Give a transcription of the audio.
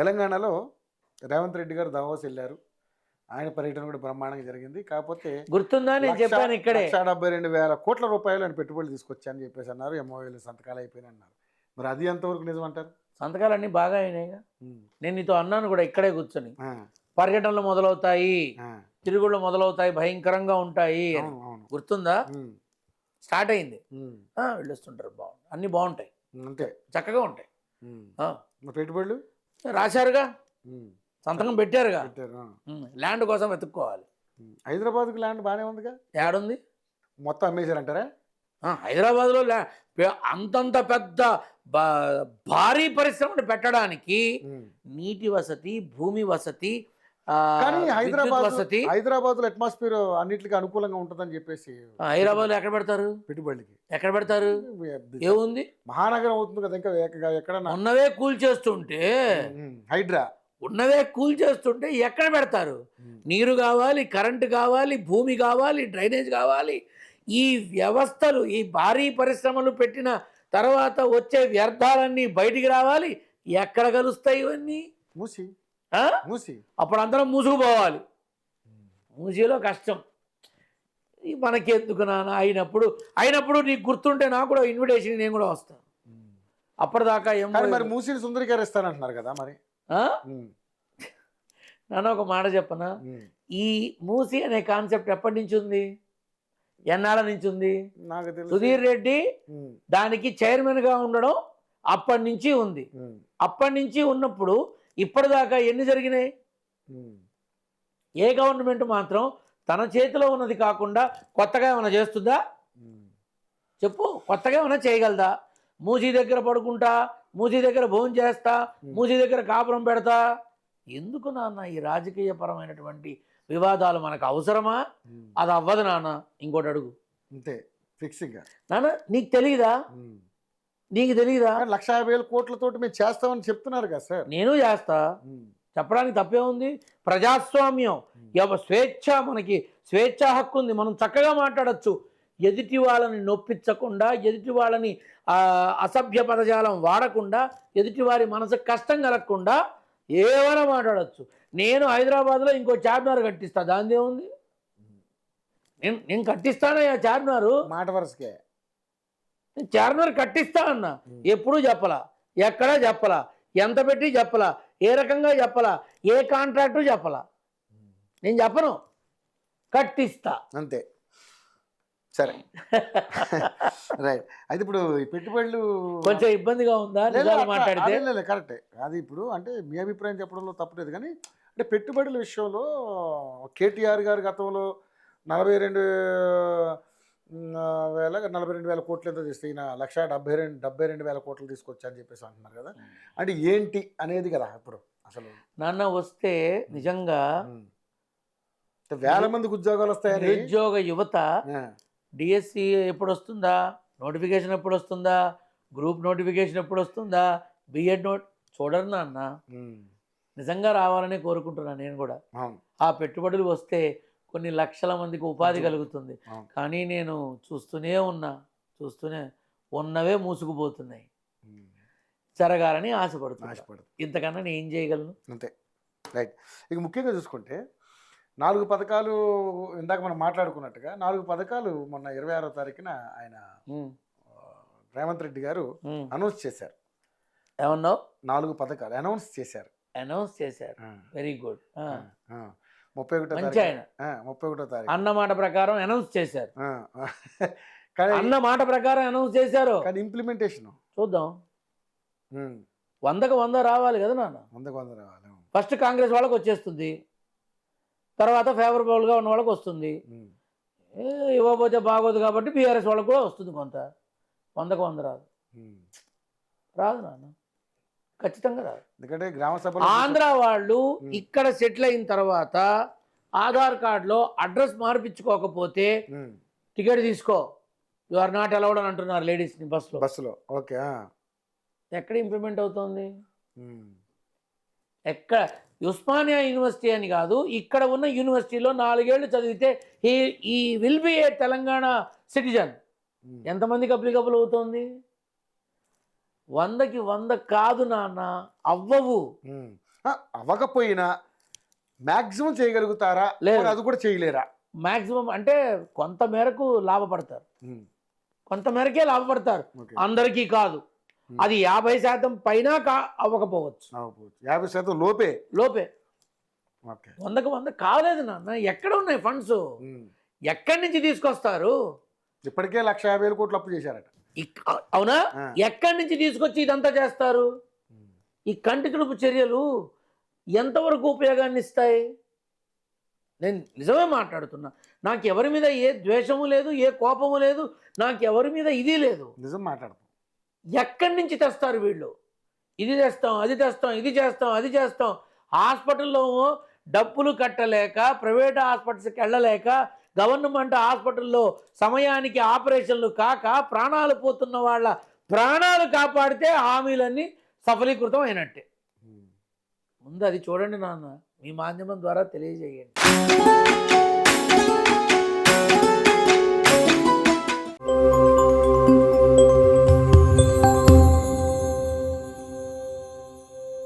తెలంగాణలో రేవంత్ రెడ్డి గారు దావోస్ వెళ్ళారు. ఆయన పర్యటన కూడా బ్రహ్మాండంగా జరిగింది. కాకపోతే గుర్తుందా నేను చెప్పాను ఇక్కడే. 1,72,000 కోట్ల రూపాయలు ఆయన పెట్టుబడులు తీసుకొచ్చారని చెప్పేసి అన్నారు. ఎంఓఏలు సంతకాలు అయిపోయినాయి అన్నారు. మరి అది ఎంతవరకు నిజం అంటారు? సంతకాలన్నీ బాగా అయినాయిగా. నేను నీతో అన్నాను కూడా ఇక్కడే కూర్చొని, పర్యటనలు మొదలవుతాయి, తిరుగుళ్ళు మొదలవుతాయి, భయంకరంగా ఉంటాయి. గుర్తుందా? స్టార్ట్ అయింది. వెళ్ళొస్తుంటారు, బాగుంటాయి, అన్ని బాగుంటాయి, అంతే, చక్కగా ఉంటాయి. పెట్టుబడులు రాశారుగా, సంతకం పెట్టారుగా. ల్యాండ్ కోసం వెతుక్కోవాలి. హైదరాబాద్కి ల్యాండ్ బాగానే ఉందిగా. ఏడుంది? మొత్తం అమ్మేశారంటారా? హైదరాబాద్లో అంతంత పెద్ద భారీ పరిశ్రమను పెట్టడానికి నీటి వసతి, భూమి వసతి, హైదరాబాద్ లో అట్మాస్ఫియర్ అన్నిటికీ అనుకూలంగా ఉంటుందని చెప్పేసి. హైదరాబాద్ లో ఎక్కడ పెడతారు పెట్టుబడికి? ఎక్కడ పెడతారు? ఏముంది? మహానగరం అవుతుంది కదా. ఇంకా ఎక్కడ ఉన్నవే కూల్ చేస్తుంటే, హైడ్రా ఉన్నవే కూల్ చేస్తుంటే ఎక్కడ పెడతారు? నీరు కావాలి, కరెంటు కావాలి, భూమి కావాలి, డ్రైనేజ్ కావాలి. ఈ వ్యవస్థలు, ఈ భారీ పరిశ్రమలు పెట్టిన తర్వాత వచ్చే వ్యర్థాలన్నీ బయటికి రావాలి. ఎక్కడ కలుస్తాయి ఇవన్నీ? మూసి. అప్పుడు అందరం మూసుకుపోవాలి. మూసీలో కష్టం. మనకి ఎందుకు నాన్న? అయినప్పుడు నీకు గుర్తుంటే నాకు కూడా ఇన్విటేషన్, నేను కూడా వస్తాను. అప్పటిదాకా మరి మూసీని సుందరీకరిస్తానంటున్నారు కదా. మరి నాన్న ఒక మాట చెప్పనా? ఈ మూసీ అనే కాన్సెప్ట్ ఎప్పటి నుంచి ఉంది? ఎన్నాళ్ళ నుంచి ఉంది? సుధీర్ రెడ్డి దానికి చైర్మన్గా ఉండడం అప్పటి నుంచి ఉంది. అప్పటి నుంచి ఉన్నప్పుడు ఇప్పటిదాకా ఎన్ని జరిగినాయి? ఏ గవర్నమెంట్ మాత్రం తన చేతిలో ఉన్నది కాకుండా కొత్తగా ఏమైనా చేస్తుందా? చెప్పు, కొత్తగా ఏమైనా చేయగలదా? మూసీ దగ్గర పడుకుంటా, మూసీ దగ్గర భోజనం చేస్తా, మూసీ దగ్గర కాపురం పెడతా. ఎందుకు నాన్న ఈ రాజకీయపరమైనటువంటి వివాదాలు? మనకు అవసరమా? అది అవ్వదు నాన్న. ఇంకోటి అడుగు, అంతే ఫిక్సింగ్. నాన్న నీకు తెలియదా? నీకు తెలియదా? 1,50,000 కోట్లతోటి మేము చేస్తామని చెప్తున్నారు కదా సార్. నేను చేస్తా, చెప్పడానికి తప్పే ఉంది. ప్రజాస్వామ్యం, స్వేచ్ఛ, మనకి స్వేచ్ఛా హక్కు ఉంది. మనం చక్కగా మాట్లాడచ్చు. ఎదుటి వాళ్ళని నొప్పించకుండా, ఎదుటి వాళ్ళని అసభ్య పదజాలం వాడకుండా, ఎదుటి వారి మనసుకు కష్టం కలగకుండా ఏమైనా మాట్లాడచ్చు. నేను హైదరాబాద్లో ఇంకో చార్మినార్ కట్టిస్తా, దానిదే ఉంది. నేను కట్టిస్తానయ్యా చార్మినారు, మాట వరుసకే. చార్మినార్ కట్టిస్తా అన్న. ఎప్పుడూ చెప్పలా, ఎక్కడా చెప్పలా, ఎంత పెట్టి చెప్పలా, ఏ రకంగా చెప్పలా, ఏ కాంట్రాక్టు చెప్పలా. నేను చెప్పను, కట్టిస్తా అంతే. సరే రైట్. అయితే ఇప్పుడు ఈ పెట్టుబడులు కొంచెం ఇబ్బందిగా ఉందా మాట్లాడితే? కరెక్టే. అది ఇప్పుడు అంటే మీ అభిప్రాయం చెప్పడంలో తప్పలేదు, కానీ అంటే పెట్టుబడుల విషయంలో కేటీఆర్ గారు గతంలో 42,000 కోట్లు ఎంతో తీస్తే ఈయన 1,72,000 కోట్లు తీసుకొచ్చా అని చెప్పేసి అంటున్నారు కదా. అంటే ఏంటి అనేది కదా ఇప్పుడు అసలు. నాన్న వస్తే నిజంగా వేల మందికి ఉద్యోగాలు వస్తాయని. నిరుద్యోగ యువత డిఎస్సి ఎప్పుడు వస్తుందా, నోటిఫికేషన్ ఎప్పుడు వస్తుందా, గ్రూప్ నోటిఫికేషన్ ఎప్పుడు వస్తుందా, బిఎడ్ చూడరు నాన్న. నిజంగా రావాలని కోరుకుంటున్నాను నేను కూడా. ఆ పెట్టుబడులు వస్తే కొన్ని లక్షల మందికి ఉపాధి కలుగుతుంది. కానీ నేను చూస్తూనే ఉన్నవే మూసుకుపోతున్నాయి. జరగాలని ఆశపడుతున్నాను. ఇంతకన్నా నేను ఏం చేయగలను? అంతే రైట్. ఇక ముఖ్యంగా చూసుకుంటే 4 పథకాలు ఇందాక మనం మాట్లాడుకున్నట్టుగా 4 పథకాలు మొన్న 26వ తారీఖున ఆయన రేవంత్ రెడ్డి గారు అనౌన్స్ చేశారు. ఏమన్నావు? 4 పథకాలు అనౌన్స్ చేశారు. Very good. 31వ తారీఖు అన్న మాట ప్రకారం అనౌన్స్ చేశారు. అన్న మాట ప్రకారం అనౌన్స్ చేశారు, కానీ ఇంప్లిమెంటేషన్ చూద్దాం. 100కు 100 రావాలి కదా నాన్న. 100కు 100 రావాలి. ఫస్ట్ కాంగ్రెస్ వాళ్ళకి వచ్చేస్తుంది, తర్వాత ఫేవరబుల్గా ఉన్న వాళ్ళకి వస్తుంది. ఇవ్వకపోతే బాగోదు కాబట్టి బీఆర్ఎస్ వాళ్ళకి కూడా వస్తుంది కొంత. 100కు 100 రాదు నాన్న, ఖచ్చితంగా రాదు. ఎందుకంటే గ్రామ సభ ఆంధ్ర వాళ్ళు ఇక్కడ సెటిల్ అయిన తర్వాత ఆధార్ కార్డులో అడ్రస్ మార్పించుకోకపోతే టికెట్ తీసుకో, యు ఆర్ నాట్ అలౌడ్ అని అంటున్నారు లేడీస్ని బస్సులో. ఓకే, ఎక్కడ ఇంప్లిమెంట్ అవుతుంది? ఎక్కడ? ఉస్మానియా యూనివర్సిటీ అని కాదు, ఇక్కడ ఉన్న యూనివర్సిటీలో 4 ఏళ్ళు చదివితే ఈ will be A Telangana citizen. ఎంతమందికి అప్లికబుల్ అవుతుంది? 100కి 100 కాదు నాన్న, అవ్వవు. అవ్వకపోయినా మ్యాక్సిమం చేయగలుగుతారా, లేదు. అది కూడా చేయలేరా? మాక్సిమం అంటే కొంత మేరకు లాభపడతారు, కొంత మేరకే లాభపడతారు, అందరికీ కాదు. అది 50% పైన అవ్వకపోవచ్చు, 50% లోపే. 100% కాలేదు నాన్న. ఎక్కడ ఉన్నాయి ఫండ్స్? ఎక్కడి నుంచి తీసుకొస్తారు? ఇప్పటికే 1,50,000 కోట్లు అప్పు చేశారట. అవునా? ఎక్కడి నుంచి తీసుకొచ్చి ఇదంతా చేస్తారు? ఈ కంటి తుడుపు చర్యలు ఎంతవరకు ఉపయోగాన్ని ఇస్తాయి? నేను నిజమే మాట్లాడుతున్నా. నాకు ఎవరి మీద ఏ ద్వేషము లేదు, ఏ కోపము లేదు, నాకు ఎవరి మీద ఇది లేదు. నిజం మాట్లాడతాం. ఎక్కడి నుంచి తెస్తారు వీళ్ళు? ఇది తెస్తాం, అది తెస్తాం, ఇది చేస్తాం, అది చేస్తాం. హాస్పిటల్లో డబ్బులు కట్టలేక, ప్రైవేట్ హాస్పిటల్స్కి వెళ్ళలేక, గవర్నమెంట్ హాస్పిటల్లో సమయానికి ఆపరేషన్లు కాక ప్రాణాలు పోతున్న వాళ్ళ ప్రాణాలు కాపాడితే హామీలన్నీ సఫలీకృతం అయినట్టే. ముందు అది చూడండి నాన్న, మీ మాధ్యమం ద్వారా తెలియజేయండి.